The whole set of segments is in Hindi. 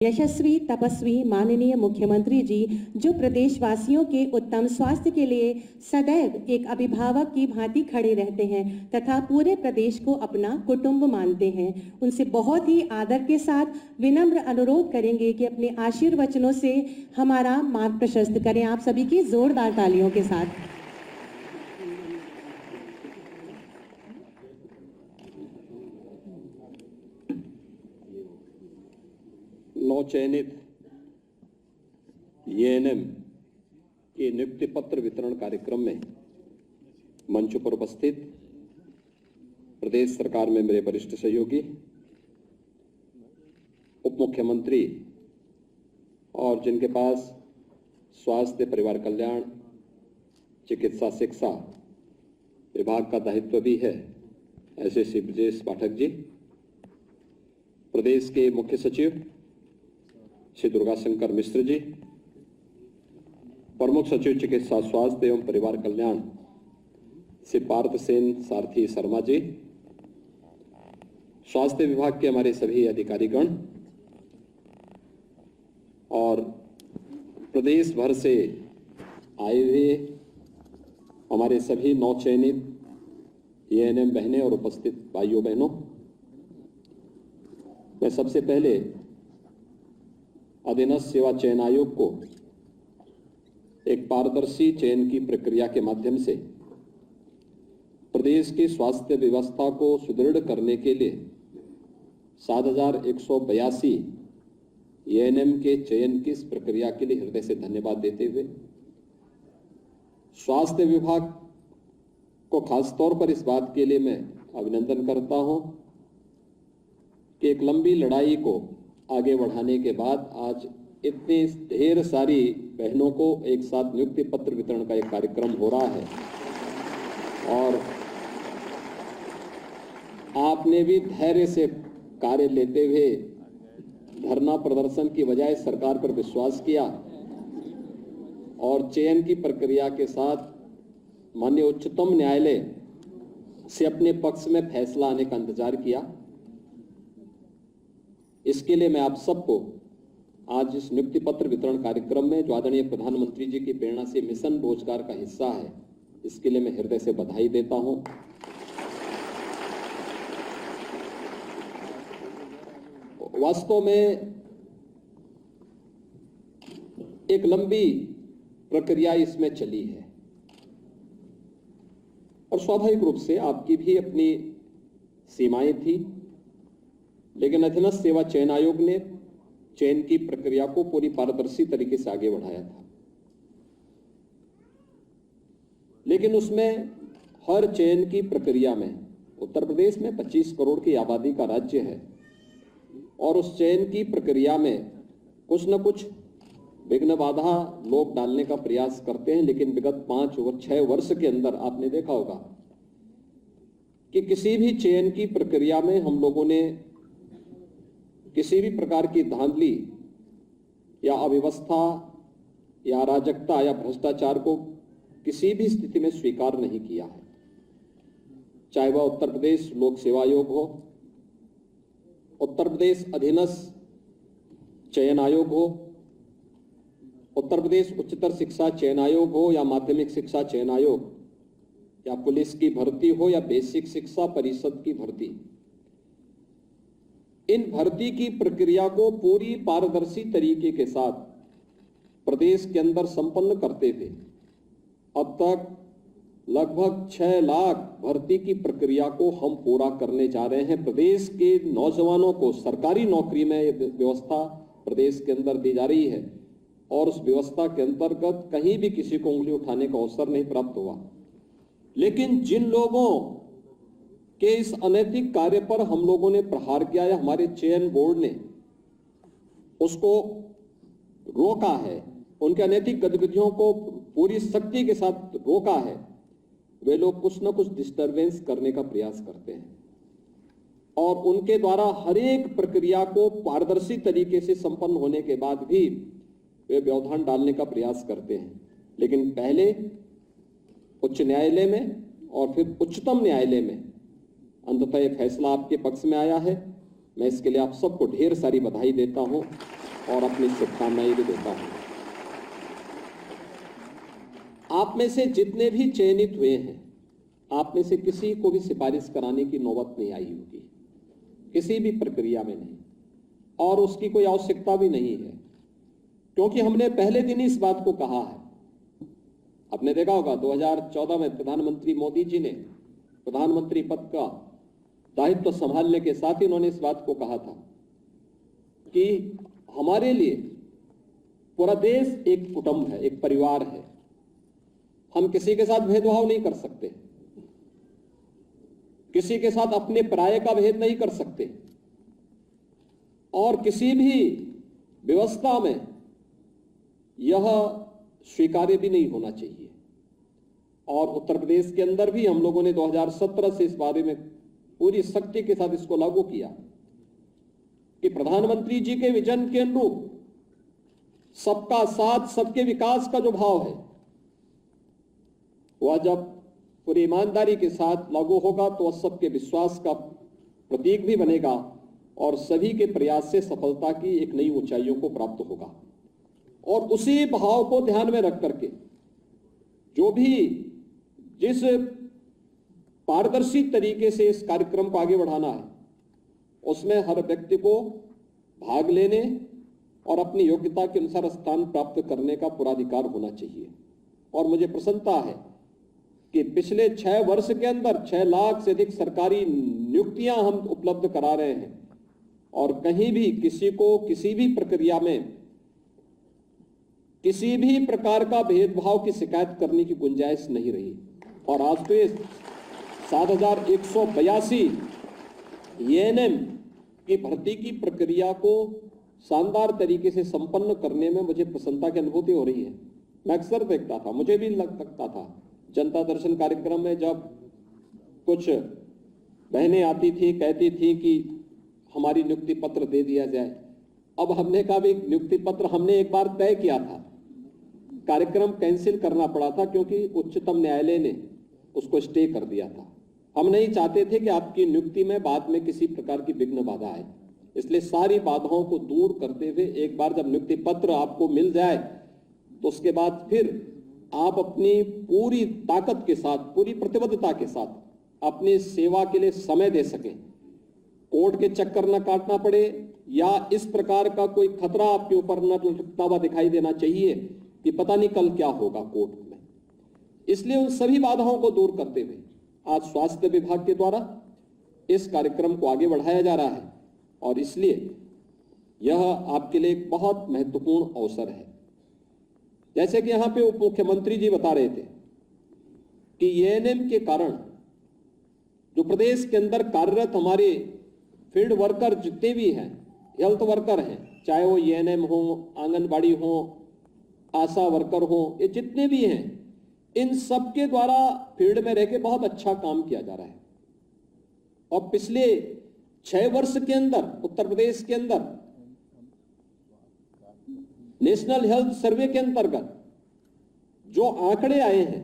यशस्वी तपस्वी माननीय मुख्यमंत्री जी जो प्रदेशवासियों के उत्तम स्वास्थ्य के लिए सदैव एक अभिभावक की भांति खड़े रहते हैं तथा पूरे प्रदेश को अपना कुटुंब मानते हैं, उनसे बहुत ही आदर के साथ विनम्र अनुरोध करेंगे कि अपने आशीर्वचनों से हमारा मार्ग प्रशस्त करें। आप सभी की जोरदार तालियों के साथ। नवचयनित एएनएम के नियुक्ति पत्र वितरण कार्यक्रम में मंच पर उपस्थित प्रदेश सरकार में मेरे वरिष्ठ सहयोगी, उप मुख्यमंत्री और जिनके पास स्वास्थ्य, परिवार कल्याण, चिकित्सा, शिक्षा विभाग का दायित्व भी है, ऐसे श्री ब्रजेश पाठक जी, प्रदेश के मुख्य सचिव श्री दुर्गा शंकर मिश्र जी, प्रमुख सचिव चिकित्सा, स्वास्थ्य एवं परिवार कल्याण श्री पार्थ सेन सारथी शर्मा जी, स्वास्थ्य विभाग के हमारे सभी अधिकारीगण और प्रदेश भर से आए हुए हमारे सभी नवचयनित एएनएम बहनें और उपस्थित भाइयों बहनों, मैं सबसे पहले अधीनस्थ सेवा चयन आयोग को एक पारदर्शी चयन की प्रक्रिया के माध्यम से प्रदेश की स्वास्थ्य व्यवस्था को सुदृढ़ करने के लिए 7,182 एएनएम के चयन की इस प्रक्रिया के लिए हृदय से धन्यवाद देते हुए स्वास्थ्य विभाग को खासतौर पर इस बात के लिए मैं अभिनंदन करता हूं कि एक लंबी लड़ाई को आगे बढ़ाने के बाद आज इतने ढेर सारी बहनों को एक साथ नियुक्ति पत्र वितरण का एक कार्यक्रम हो रहा है और आपने भी धैर्य से कार्य लेते हुए धरना प्रदर्शन की बजाय सरकार पर विश्वास किया और चयन की प्रक्रिया के साथ माननीय उच्चतम न्यायालय से अपने पक्ष में फैसला आने का इंतजार किया। इसके लिए मैं आप सबको आज इस नियुक्ति पत्र वितरण कार्यक्रम में जो आदरणीय प्रधानमंत्री जी की प्रेरणा से मिशन रोजगार का हिस्सा है, इसके लिए मैं हृदय से बधाई देता हूं। वास्तव में एक लंबी प्रक्रिया इसमें चली है और स्वाभाविक रूप से आपकी भी अपनी सीमाएं थी, लेकिन अधीनस्थ सेवा चयन आयोग ने चयन की प्रक्रिया को पूरी पारदर्शी तरीके से आगे बढ़ाया था। लेकिन उसमें हर चयन की प्रक्रिया में उत्तर प्रदेश में 25 करोड़ की आबादी का राज्य है और उस चयन की प्रक्रिया में कुछ न कुछ विघ्न बाधा लोग डालने का प्रयास करते हैं, लेकिन विगत 5 और 6 वर्ष के अंदर आपने देखा होगा कि किसी भी चयन की प्रक्रिया में हम लोगों ने किसी भी प्रकार की धांधली या अव्यवस्था या अराजकता या भ्रष्टाचार को किसी भी स्थिति में स्वीकार नहीं किया है, चाहे वह उत्तर प्रदेश लोक सेवा आयोग हो, उत्तर प्रदेश अधीनस्थ चयन आयोग हो, उत्तर प्रदेश उच्चतर शिक्षा चयन आयोग हो या माध्यमिक शिक्षा चयन आयोग या पुलिस की भर्ती हो या बेसिक शिक्षा परिषद की भर्ती। इन भर्ती की प्रक्रिया को पूरी पारदर्शी तरीके के साथ प्रदेश के अंदर संपन्न करते हुए अब तक लगभग 6 लाख भर्ती की प्रक्रिया को हम पूरा करने जा रहे हैं। प्रदेश के नौजवानों को सरकारी नौकरी में व्यवस्था प्रदेश के अंदर दी जा रही है और उस व्यवस्था के अंतर्गत कहीं भी किसी को उंगली उठाने का अवसर नहीं प्राप्त हुआ। लेकिन जिन लोगों के इस अनैतिक कार्य पर हम लोगों ने प्रहार किया या हमारे चयन बोर्ड ने उसको रोका है, उनके अनैतिक गतिविधियों को पूरी शक्ति के साथ रोका है, वे लोग कुछ न कुछ डिस्टरबेंस करने का प्रयास करते हैं और उनके द्वारा हर एक प्रक्रिया को पारदर्शी तरीके से संपन्न होने के बाद भी वे व्यवधान डालने का प्रयास करते हैं। लेकिन पहले उच्च न्यायालय में और फिर उच्चतम न्यायालय में अंततः यह फैसला आपके पक्ष में आया है। मैं इसके लिए आप सबको ढेर सारी बधाई देता हूं और अपनी शुभकामनाएं भी देता हूं। आप में से जितने भी चयनित हुए हैं, आप में से किसी को भी सिफारिश कराने की नौबत नहीं आई होगी, किसी भी प्रक्रिया में नहीं, और उसकी कोई आवश्यकता भी नहीं है, क्योंकि हमने पहले दिन ही इस बात को कहा है। आपने देखा होगा 2014 में प्रधानमंत्री मोदी जी ने प्रधानमंत्री पद का दायित्व संभालने के साथ ही उन्होंने इस बात को कहा था कि हमारे लिए पूरा देश एक कुटुंब है, एक परिवार है। हम किसी के साथ भेदभाव नहीं कर सकते, किसी के साथ अपने पराये का भेद नहीं कर सकते, और किसी भी व्यवस्था में यह स्वीकार्य भी नहीं होना चाहिए। और उत्तर प्रदेश के अंदर भी हम लोगों ने 2017 से इस बारे में पूरी सख्ती के साथ इसको लागू किया कि प्रधानमंत्री जी के विजन के अनुरूप सबका साथ, सबके विकास का जो भाव है वह जब पूरी ईमानदारी के साथ लागू होगा तो वह सबके विश्वास का प्रतीक भी बनेगा और सभी के प्रयास से सफलता की एक नई ऊंचाइयों को प्राप्त होगा। और उसी भाव को ध्यान में रख करके जो भी जिस पारदर्शी तरीके से इस कार्यक्रम को आगे बढ़ाना है, उसमें हर व्यक्ति को भाग लेने और अपनी योग्यता के अनुसार स्थान प्राप्त करने का पूरा अधिकार होना चाहिए। और मुझे प्रसन्नता है कि पिछले 6 वर्ष के अंदर 6 लाख से अधिक सरकारी नियुक्तियां हम उपलब्ध करा रहे हैं और कहीं भी किसी को किसी भी प्रक्रिया में किसी भी प्रकार का भेदभाव की शिकायत करने की गुंजाइश नहीं रही। और आज तो ये 7,182 एएनएम की भर्ती की प्रक्रिया को शानदार तरीके से संपन्न करने में मुझे प्रसन्नता की अनुभूति हो रही है। मैं अक्सर देखता था, मुझे भी लगता था जनता दर्शन कार्यक्रम में जब कुछ बहनें आती थी, कहती थी कि हमारी नियुक्ति पत्र दे दिया जाए। अब हमने कहा भी नियुक्ति पत्र हमने एक बार तय किया था, कार्यक्रम कैंसिल करना पड़ा था क्योंकि उच्चतम न्यायालय ने उसको स्टे कर दिया था। हम नहीं चाहते थे कि आपकी नियुक्ति में बाद में किसी प्रकार की विघ्न बाधा आए, इसलिए सारी बाधाओं को दूर करते हुए एक बार जब नियुक्ति पत्र आपको मिल जाए तो उसके बाद फिर आप अपनी पूरी ताकत के साथ, पूरी प्रतिबद्धता के साथ अपनी सेवा के लिए समय दे सकें, कोर्ट के चक्कर न काटना पड़े या इस प्रकार का कोई खतरा आपके ऊपर न लटकता हुआ दिखाई देना चाहिए कि पता नहीं कल क्या होगा कोर्ट में। इसलिए उन सभी बाधाओं को दूर करते हुए आज स्वास्थ्य विभाग के द्वारा इस कार्यक्रम को आगे बढ़ाया जा रहा है और इसलिए यह आपके लिए एक बहुत महत्वपूर्ण अवसर है। जैसे कि यहां पे उप मुख्यमंत्री जी बता रहे थे कि एएनएम के कारण जो प्रदेश के अंदर कार्यरत हमारे फील्ड वर्कर जितने भी हैं, हेल्थ वर्कर हैं, चाहे वो एएनएम हो, आंगनबाड़ी हो, आशा वर्कर हो, ये जितने भी हैं, इन सब के द्वारा फील्ड में रह के बहुत अच्छा काम किया जा रहा है। और पिछले 6 वर्ष के अंदर उत्तर प्रदेश के अंदर नेशनल हेल्थ सर्वे के अंतर्गत जो आंकड़े आए हैं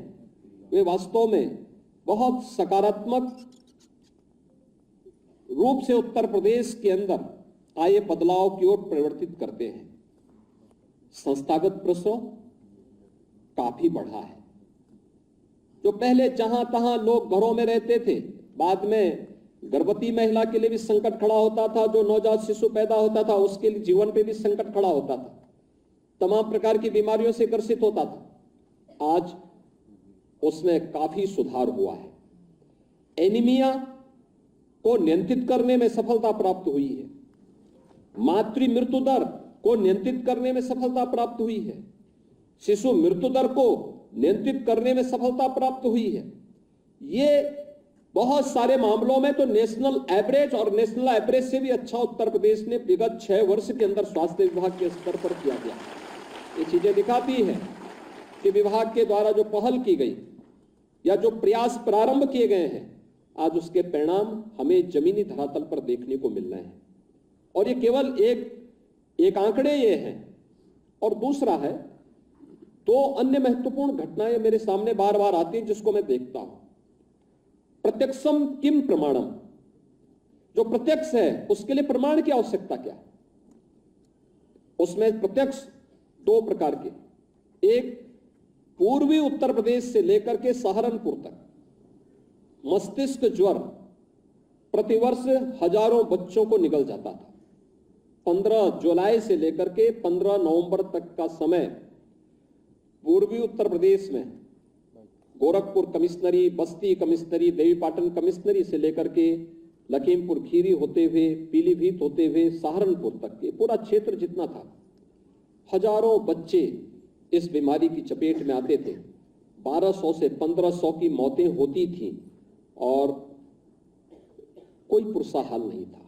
वे वास्तव में बहुत सकारात्मक रूप से उत्तर प्रदेश के अंदर आए बदलाव की ओर परिवर्तित करते हैं। संस्थागत प्रसव काफी बढ़ा है। जो पहले जहां तहां लोग घरों में रहते थे, बाद में गर्भवती महिला के लिए भी संकट खड़ा होता था, जो नवजात शिशु पैदा होता था उसके लिए जीवन पे भी संकट खड़ा होता था, तमाम प्रकार की बीमारियों से ग्रसित होता था। आज उसमें काफी सुधार हुआ है। एनीमिया को नियंत्रित करने में सफलता प्राप्त हुई है। मातृ मृत्यु दर को नियंत्रित करने में सफलता प्राप्त हुई है। शिशु मृत्यु दर को नियंत्रित करने में सफलता प्राप्त हुई है। ये बहुत सारे मामलों में तो नेशनल एवरेज और नेशनल एवरेज से भी अच्छा उत्तर प्रदेश ने विगत 6 वर्ष के अंदर स्वास्थ्य विभाग के स्तर पर किया गया। ये चीजें दिखाती है कि विभाग के द्वारा जो पहल की गई या जो प्रयास प्रारंभ किए गए हैं, आज उसके परिणाम हमें जमीनी धरातल पर देखने को मिल रहे हैं। और ये केवल एक आंकड़े ये हैं। और दूसरा है, 2 अन्य महत्वपूर्ण घटनाएं मेरे सामने बार बार आती हैं जिसको मैं देखता हूं। प्रत्यक्षम किम प्रमाणम, जो प्रत्यक्ष है उसके लिए प्रमाण की आवश्यकता क्या है? उसमें प्रत्यक्ष दो प्रकार के, एक पूर्वी उत्तर प्रदेश से लेकर के सहारनपुर तक मस्तिष्क ज्वर प्रतिवर्ष हजारों बच्चों को निगल जाता था। 15 जुलाई से लेकर के 15 नवंबर तक का समय पूर्वी उत्तर प्रदेश में गोरखपुर कमिश्नरी, बस्ती कमिश्नरी, देवीपाटन कमिश्नरी से लेकर के लखीमपुर खीरी होते हुए, पीलीभीत होते हुए सहारनपुर तक के पूरा क्षेत्र जितना था, हजारों बच्चे इस बीमारी की चपेट में आते थे। 1200 से 1500 की मौतें होती थी और कोई पुरसा हाल नहीं था।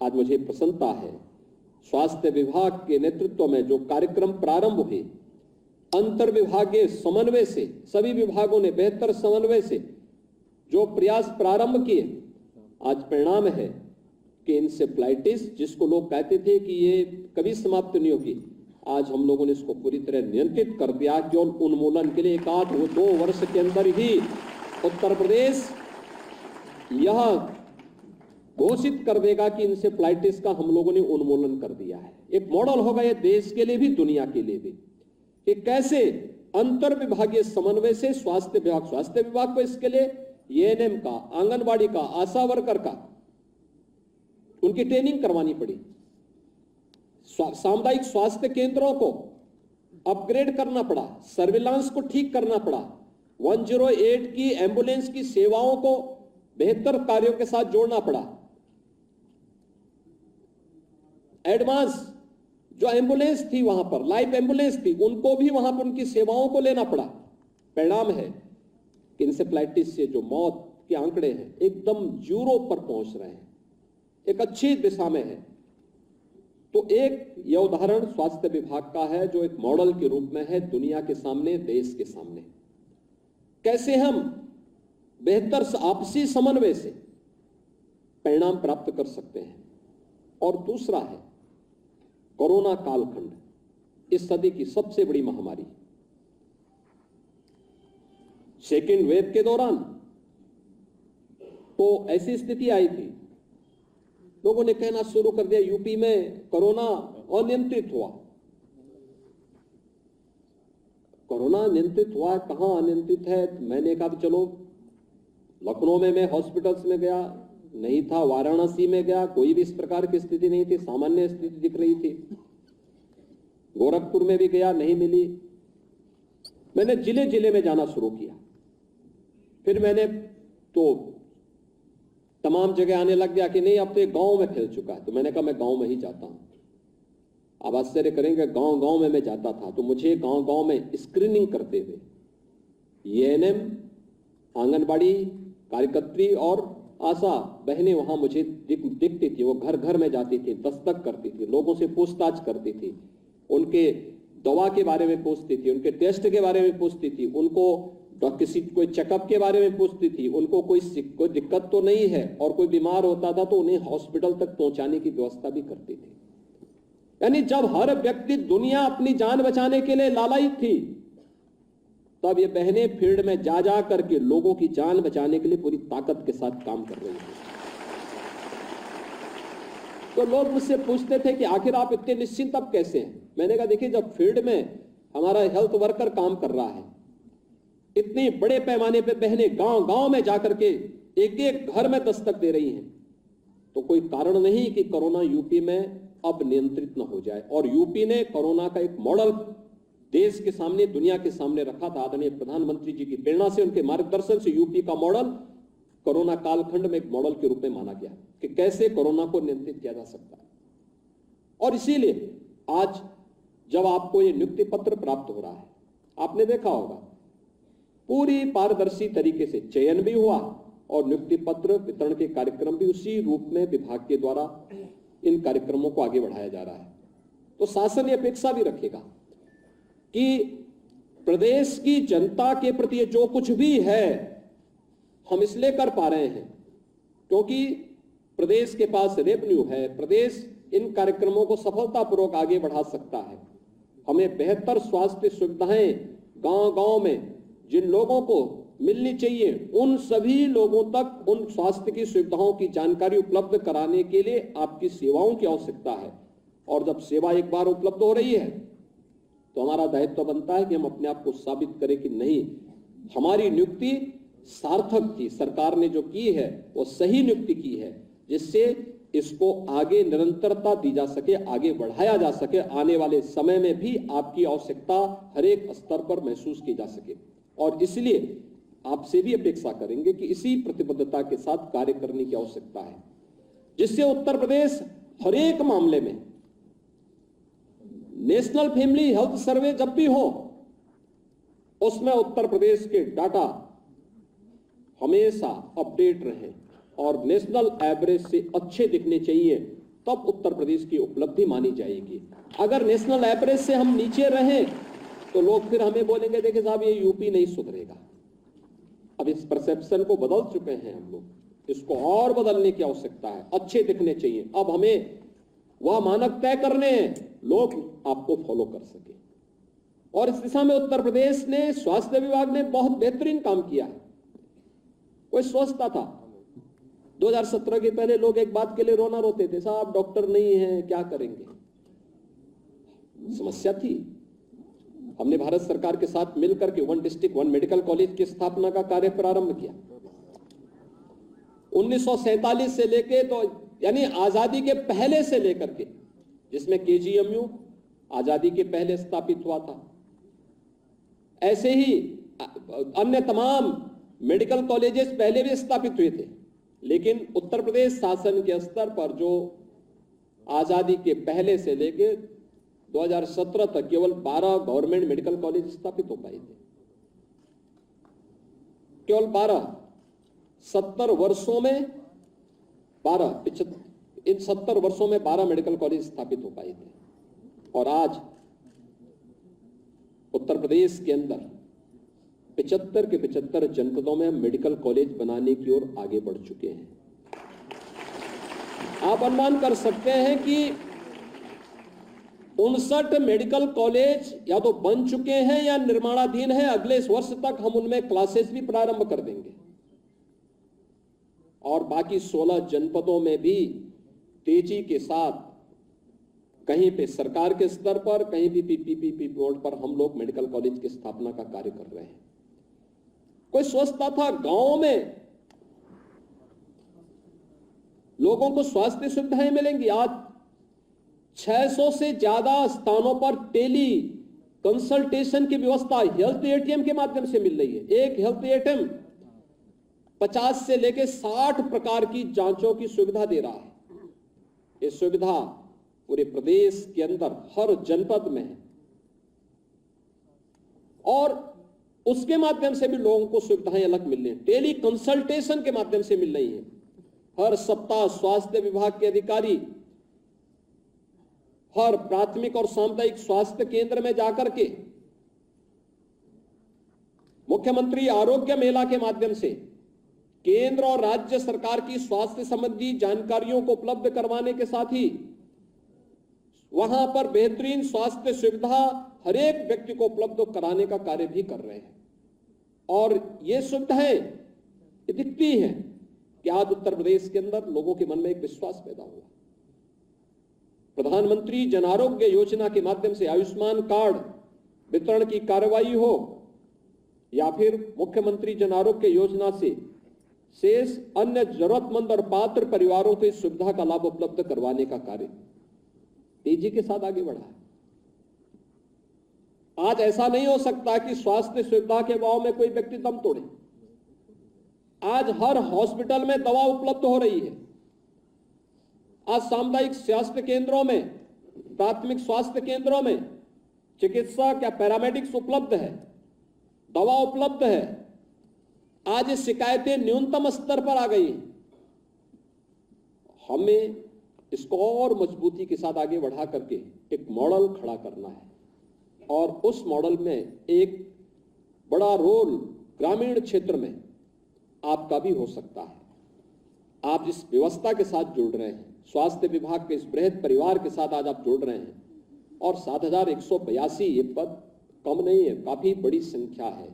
आज मुझे प्रसन्नता है, स्वास्थ्य विभाग के नेतृत्व में जो कार्यक्रम प्रारंभ हुए, अंतर विभागीय समन्वय से सभी विभागों ने बेहतर समन्वय से जो प्रयास प्रारंभ किए, आज परिणाम है कि इंसेफ्लाइटिस, जिसको लोग कहते थे कि ये कभी समाप्त नहीं होगी, आज हम लोगों ने इसको पूरी तरह नियंत्रित कर दिया कि उन्मूलन के लिए 1-2 वर्ष के अंदर ही उत्तर प्रदेश यह घोषित कर देगा कि इंसेफ्लाइटिस का हम लोगों ने उन्मूलन कर दिया है। एक मॉडल होगा ये देश के लिए भी, दुनिया के लिए भी, कि कैसे अंतर विभागीय समन्वय से स्वास्थ्य विभाग को इसके लिए एएनएम का, आंगनबाड़ी का, आशा वर्कर का उनकी ट्रेनिंग करवानी पड़ी। सामुदायिक स्वास्थ्य केंद्रों को अपग्रेड करना पड़ा, सर्विलांस को ठीक करना पड़ा, 108 की एम्बुलेंस की सेवाओं को बेहतर कार्यों के साथ जोड़ना पड़ा। एडवांस जो एम्बुलेंस थी वहां पर, लाइव एम्बुलेंस थी, उनको भी वहां पर उनकी सेवाओं को लेना पड़ा। परिणाम है कि इंसेफ्लाइटिस से जो मौत के आंकड़े हैं एकदम जीरो पर पहुंच रहे हैं, एक अच्छी दिशा में है। तो एक यह उदाहरण स्वास्थ्य विभाग का है जो एक मॉडल के रूप में है दुनिया के सामने, देश के सामने, कैसे हम बेहतर आपसी समन्वय से परिणाम प्राप्त कर सकते हैं। और दूसरा है कोरोना कालखंड, इस सदी की सबसे बड़ी महामारी। सेकेंड वेव के दौरान तो ऐसी स्थिति आई थी, लोगों ने कहना शुरू कर दिया यूपी में कोरोना अनियंत्रित हुआ। कोरोना नियंत्रित हुआ, कहां अनियंत्रित है? तो मैंने कहा चलो, लखनऊ में मैं हॉस्पिटल्स में गया, नहीं था, वाराणसी में गया, कोई भी इस प्रकार की स्थिति नहीं थी, सामान्य स्थिति दिख रही थी। गोरखपुर में भी गया, नहीं मिली। मैंने जिले जिले में जाना शुरू किया, फिर मैंने तो तमाम जगह आने लग गया कि नहीं अब तो एक गांव में फैल चुका है। तो मैंने कहा मैं गांव में ही जाता हूं। आप आश्चर्य करेंगे, गांव गांव में मैं जाता था तो मुझे गांव गांव में स्क्रीनिंग करते हुए एएनएम, आंगनबाड़ी कार्यकर्त्री और आशा बहनें वहां मुझे दिखती थी। वो घर घर में जाती थी, दस्तक करती थी, लोगों से पूछताछ करती थी, उनके दवा के बारे में पूछती थी, उनके टेस्ट के बारे में पूछती थी, उनको किसी कोई चेकअप के बारे में पूछती थी, उनको कोई दिक्कत तो नहीं है, और कोई बीमार होता था तो उन्हें हॉस्पिटल तक पहुंचाने की व्यवस्था भी करती थी। यानी जब हर व्यक्ति, दुनिया अपनी जान बचाने के लिए लालायित थी, तब ये बहनें फील्ड में जा जा करके लोगों की जान बचाने के लिए पूरी ताकत के साथ काम कर रही थी। तो लोग मुझसे पूछते थे कि आखिर आप इतने निश्चिंत अब कैसे हैं? मैंने कहा देखिए, जब फील्ड में हमारा हेल्थ वर्कर काम कर रहा है, इतने बड़े पैमाने पे बहनें गांव गांव में जाकर के एक एक घर में दस्तक दे रही हैं, तो कोई कारण नहीं कि कोरोना यूपी में अब नियंत्रित न हो जाए। और यूपी ने कोरोना का एक मॉडल देश के सामने, दुनिया के सामने रखा था। आदरणीय प्रधानमंत्री जी की प्रेरणा से, उनके मार्गदर्शन से यूपी का मॉडल कोरोना कालखंड में एक मॉडल के रूप में माना गया कि कैसे कोरोना को नियंत्रित किया जा सकता है। और इसीलिए आज जब आपको ये नियुक्ति पत्र प्राप्त हो रहा है, आपने देखा होगा पूरी पारदर्शी तरीके से चयन भी हुआ और नियुक्ति पत्र वितरण के कार्यक्रम भी उसी रूप में विभाग के द्वारा इन कार्यक्रमों को आगे बढ़ाया जा रहा है। तो शासन ये अपेक्षा भी रखेगा कि प्रदेश की जनता के प्रति जो कुछ भी है हम इसलिए कर पा रहे हैं क्योंकि प्रदेश के पास रेवेन्यू है, प्रदेश इन कार्यक्रमों को सफलतापूर्वक आगे बढ़ा सकता है। हमें बेहतर स्वास्थ्य सुविधाएं गांव गांव में जिन लोगों को मिलनी चाहिए, उन सभी लोगों तक उन स्वास्थ्य की सुविधाओं की जानकारी उपलब्ध कराने के लिए आपकी सेवाओं की आवश्यकता है। और जब सेवा एक बार उपलब्ध हो रही है तो हमारा दायित्व बनता है कि हम अपने आप को साबित करें कि नहीं, हमारी नियुक्ति सार्थक थी, सरकार ने जो की है वो सही नियुक्ति की है, जिससे इसको आगे निरंतरता दी जा सके, आगे बढ़ाया जा सके, आने वाले समय में भी आपकी आवश्यकता हर एक स्तर पर महसूस की जा सके। और इसलिए आपसे भी अपेक्षा करेंगे कि इसी प्रतिबद्धता के साथ कार्य करने की आवश्यकता है, जिससे उत्तर प्रदेश हर एक मामले में नेशनल फैमिली हेल्थ सर्वे जब भी हो उसमें उत्तर प्रदेश के डाटा हमेशा अपडेट रहे और नेशनल एवरेज से अच्छे दिखने चाहिए, तब उत्तर प्रदेश की उपलब्धि मानी जाएगी। अगर नेशनल एवरेज से हम नीचे रहें तो लोग फिर हमें बोलेंगे देखिए साहब ये यूपी नहीं सुधरेगा। अब इस परसेप्शन को बदल चुके हैं हम लोग, इसको और बदलने की आवश्यकता है, अच्छे दिखने चाहिए। अब हमें वह मानक तय करने हैं, लोग आपको फॉलो कर सके। और इस दिशा में उत्तर प्रदेश ने, स्वास्थ्य विभाग ने बहुत बेहतरीन काम किया है। कोई सोचता था 2017 के पहले लोग एक बात के लिए रोना रोते थे, साहब डॉक्टर नहीं है क्या करेंगे, समस्या थी। हमने भारत सरकार के साथ मिलकर के 1 डिस्ट्रिक्ट 1 मेडिकल कॉलेज की स्थापना का कार्य प्रारंभ किया। 1947 से लेके तो यानी आजादी के पहले से लेकर के, जिसमें केजीएमयू आजादी के पहले स्थापित हुआ था, ऐसे ही अन्य तमाम मेडिकल कॉलेजेस पहले भी स्थापित हुए थे। लेकिन उत्तर प्रदेश शासन के स्तर पर जो आजादी के पहले से लेके 2017 तक केवल 12 गवर्नमेंट मेडिकल कॉलेज स्थापित हो पाए थे, केवल 12। 70 वर्षों में 12, इन 70 वर्षों में 12 मेडिकल कॉलेज स्थापित हो पाए थे। और आज उत्तर प्रदेश के अंदर 75 के 75 जनपदों में हम मेडिकल कॉलेज बनाने की ओर आगे बढ़ चुके हैं। आप अनुमान कर सकते हैं कि 59 मेडिकल कॉलेज या तो बन चुके हैं या निर्माणाधीन हैं। अगले वर्ष तक हम उनमें क्लासेस भी प्रारंभ कर देंगे और बाकी 16 जनपदों में भी तेजी के साथ, कहीं पे सरकार के स्तर पर, कहीं भी पीपीपी बोर्ड पर हम लोग मेडिकल कॉलेज की स्थापना का कार्य कर रहे हैं। कोई सोचता था गांवों में लोगों को स्वास्थ्य सुविधाएं मिलेंगी, आज 600 से ज्यादा स्थानों पर टेली कंसल्टेशन की व्यवस्था हेल्थ एटीएम के माध्यम से मिल रही है। एक हेल्थ एटीएम 50 से लेकर 60 प्रकार की जांचों की सुविधा दे रहा है। ये सुविधा पूरे प्रदेश के अंदर हर जनपद में है और उसके माध्यम से भी लोगों को सुविधाएं अलग मिल रही है। टेली कंसल्टेशन के माध्यम से मिल रही है। हर सप्ताह स्वास्थ्य विभाग के अधिकारी हर प्राथमिक और सामुदायिक स्वास्थ्य केंद्र में जाकर के मुख्यमंत्री आरोग्य मेला के माध्यम से केंद्र और राज्य सरकार की स्वास्थ्य संबंधी जानकारियों को उपलब्ध करवाने के साथ ही वहां पर बेहतरीन स्वास्थ्य सुविधा हर एक व्यक्ति को उपलब्ध कराने का कार्य भी कर रहे हैं। और ये सुविधाएं दिखती हैं कि आज उत्तर प्रदेश के अंदर लोगों के मन में एक विश्वास पैदा हुआ। प्रधानमंत्री जन आरोग्य योजना के माध्यम से आयुष्मान कार्ड वितरण की कार्रवाई हो या फिर मुख्यमंत्री जन आरोग्य योजना से शेष अन्य जरूरतमंद और पात्र परिवारों को इस सुविधा का लाभ उपलब्ध करवाने का कार्य तेजी के साथ आगे बढ़ा है। आज ऐसा नहीं हो सकता कि स्वास्थ्य सुविधा के अभाव में कोई व्यक्ति दम तोड़े। आज हर हॉस्पिटल में दवा उपलब्ध हो रही है। आज सामुदायिक स्वास्थ्य केंद्रों में, प्राथमिक स्वास्थ्य केंद्रों में चिकित्सक या पैरामेडिक्स उपलब्ध है, दवा उपलब्ध है। आज ये शिकायतें न्यूनतम स्तर पर आ गई हैं। हमें इसको और मजबूती के साथ आगे बढ़ा करके एक मॉडल खड़ा करना है और उस मॉडल में एक बड़ा रोल ग्रामीण क्षेत्र में आपका भी हो सकता है। आप इस व्यवस्था के साथ जुड़ रहे हैं, स्वास्थ्य विभाग के इस बृहद परिवार के साथ आज आप जुड़ रहे हैं और 7,182 ये पद कम नहीं है, काफी बड़ी संख्या है।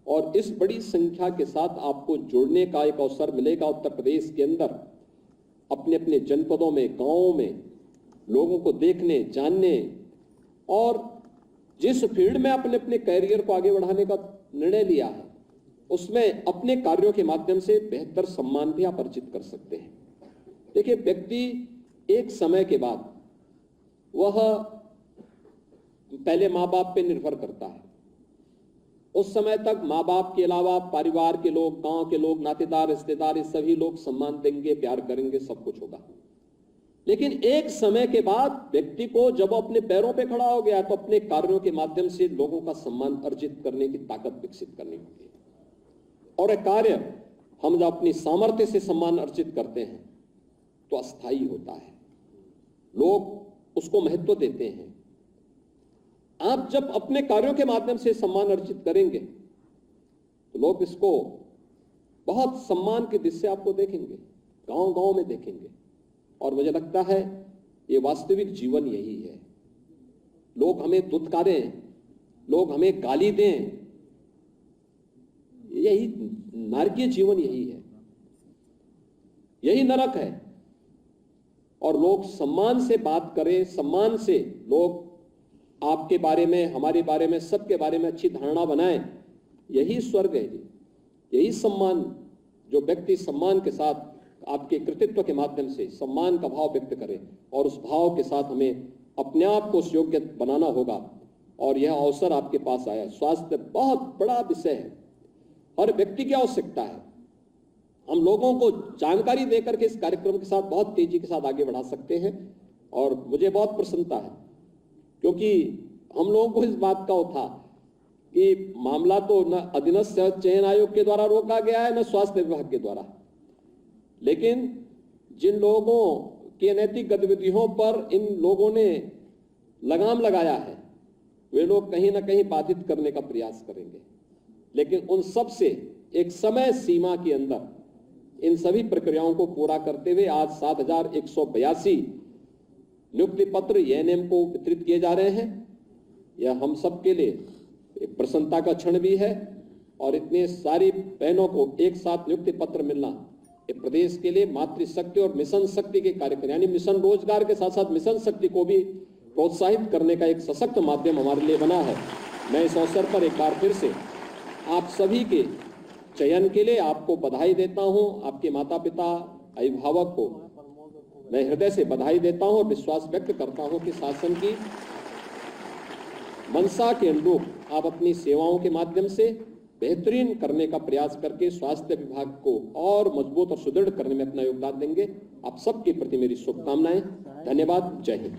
और इस बड़ी संख्या के साथ आपको जुड़ने का एक अवसर मिलेगा। उत्तर प्रदेश के अंदर अपने अपने जनपदों में, गांवों में लोगों को देखने, जानने और जिस फील्ड में आपने अपने कैरियर को आगे बढ़ाने का निर्णय लिया है उसमें अपने कार्यों के माध्यम से बेहतर सम्मान भी आप अर्जित कर सकते हैं। देखिए, व्यक्ति एक समय के बाद वह पहले माँ बाप पे निर्भर करता है। उस समय तक माँ बाप के अलावा परिवार के लोग, गांव के लोग, नातेदार, रिश्तेदार, ये सभी लोग सम्मान देंगे, प्यार करेंगे, सब कुछ होगा। लेकिन एक समय के बाद व्यक्ति को जब अपने पैरों पे खड़ा हो गया तो अपने कार्यों के माध्यम से लोगों का सम्मान अर्जित करने की ताकत विकसित करनी होगी। और एक कार्य हम जब अपनी सामर्थ्य से सम्मान अर्जित करते हैं तो अस्थायी होता है, लोग उसको महत्व देते हैं। आप जब अपने कार्यों के माध्यम से सम्मान अर्जित करेंगे तो लोग इसको बहुत सम्मान की दृष्टि से आपको देखेंगे, गांव गांव में देखेंगे। और मुझे लगता है ये वास्तविक जीवन यही है। लोग हमें दुत्कारें, लोग हमें गाली दें, यही नारकीय जीवन यही है, यही नरक है। और लोग सम्मान से बात करें, सम्मान से लोग आपके बारे में, हमारे बारे में, सबके बारे में अच्छी धारणा बनाएं, यही स्वर्ग है जी, यही सम्मान। जो व्यक्ति सम्मान के साथ आपके कृतित्व के माध्यम से सम्मान का भाव व्यक्त करे और उस भाव के साथ हमें अपने आप को योग्य बनाना होगा। और यह अवसर आपके पास आया। स्वास्थ्य बहुत बड़ा विषय है, हर व्यक्ति की आवश्यकता है। हम लोगों को जानकारी देकर के इस कार्यक्रम के साथ बहुत तेजी के साथ आगे बढ़ा सकते हैं। और मुझे बहुत प्रसन्नता है क्योंकि हम लोगों को इस बात का था कि मामला तो न अधीनस्थ चयन आयोग के द्वारा रोका गया है, न स्वास्थ्य विभाग के द्वारा, लेकिन जिन लोगों की अनैतिक गतिविधियों पर इन लोगों ने लगाम लगाया है वे लोग कहीं ना कहीं बाधित करने का प्रयास करेंगे। लेकिन उन सब से एक समय सीमा के अंदर इन सभी प्रक्रियाओं को पूरा करते हुए आज 7,182 नियुक्ति पत्र एएनएम को वितरित किए जा रहे हैं। यह हम सब के लिए एक प्रसन्नता का क्षण भी है। और इतने सारी बहनों को एक साथ नियुक्ति पत्र मिलना ये प्रदेश के लिए मातृशक्ति और मिशन शक्ति के कार्यक्रम, यानी मिशन रोजगार के साथ साथ मिशन शक्ति को भी प्रोत्साहित करने का एक सशक्त माध्यम हमारे लिए बना है। मैं इस अवसर पर एक बार फिर से आप सभी के चयन के लिए आपको बधाई देता हूं। आपके माता पिता, अभिभावक को मैं हृदय से बधाई देता हूं और विश्वास व्यक्त करता हूं कि शासन की मंशा के अनुरूप आप अपनी सेवाओं के माध्यम से बेहतरीन करने का प्रयास करके स्वास्थ्य विभाग को और मजबूत और सुदृढ़ करने में अपना योगदान देंगे। आप सबके प्रति मेरी शुभकामनाएं। धन्यवाद। जय हिंद।